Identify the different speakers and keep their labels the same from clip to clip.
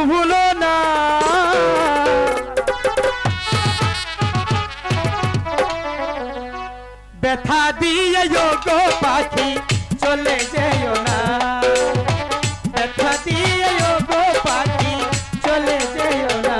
Speaker 1: ভুলো না। ব্যথা দিয়ে গো পাখি চলে যেও না, ব্যথা দিয়ে গো পাখি চলে যেও না।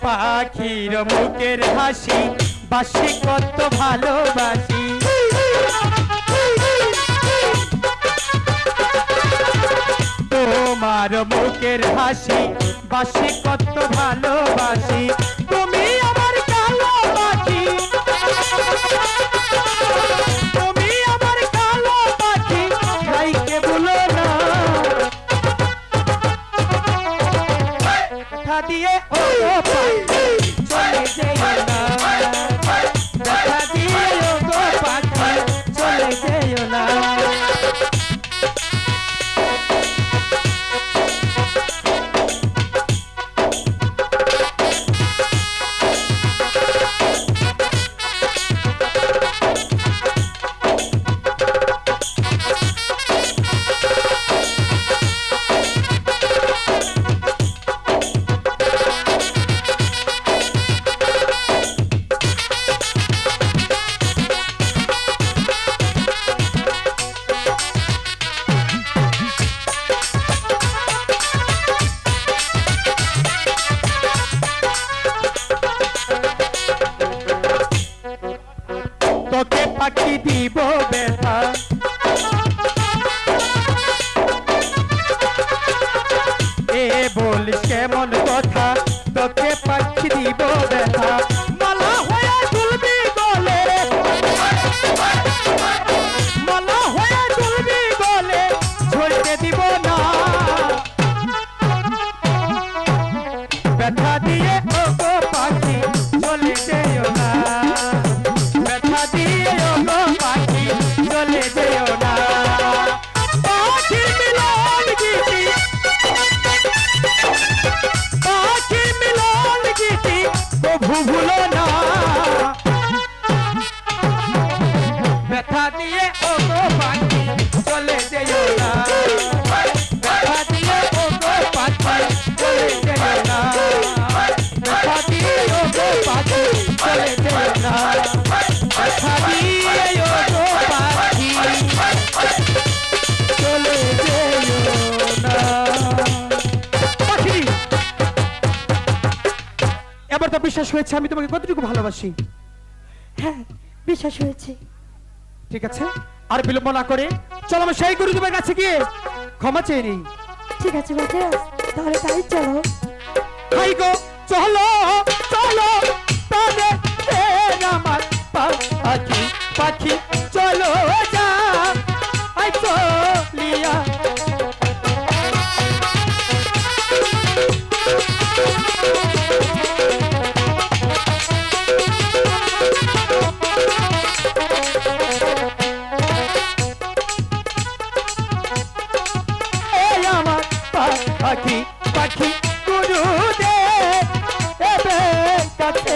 Speaker 1: পাখির মুখের হাসি বাসি কত ভালোবাসি, তোমার মুখের হাসি বাসি কত ভালোবাসি। তুমি আমার কালো পাখি, তুমি আমার কালো পাখি ভাইকে ভুলো না। ব্যথা দিয়ে ও পাখি চলে যেও না, ব্যথা দিয়ে ও পাখি চলে যেও না। তোকে পাখি দিব ব্যথা, এ বলিস কেমন কথা, তোকে পাখি দিব ব্যথা। মালা হয়ে তুলবি গলে, মালা হয়ে তুলবি গলে, ঝরতে দিব না। ব্যথা দিয়ে ও পাখি চলে যেও না, ব্যথা দিয়ে ও পাখি চলে যেও না। পাখির মিলন গীতি, পাখির মিলন গীতি কভু ভুলো না। ব্যথা দিয়ে ও পাখি চলে যেও না, ব্যথা দিয়ে ও পাখি চলে যেও না, ব্যথা দিয়ে ও পাখি চলে যেও না, ব্যথা দিয়ে ও পাখি চলে যেও না। পাখি, এবার তো বিশ্বাস হয়েছে আমি তোমাকে কতটুকু ভালোবাসি।
Speaker 2: হ্যাঁ, বিশ্বাস হয়েছে।
Speaker 1: ঠিক আছে, আর বিলম্ব না করে চলো আমি সেই গুরুদেবের কাছে গিয়ে ক্ষমা চেয়ে নিই।
Speaker 2: ঠিক আছে বাজাজ, তাহলে তাই চলো।
Speaker 1: হাই গো চলো চলো তবে আমার পাখি পাখি চলো যা আই চলিয়া। আমার পাখি পাখি গুরুদেব কাছে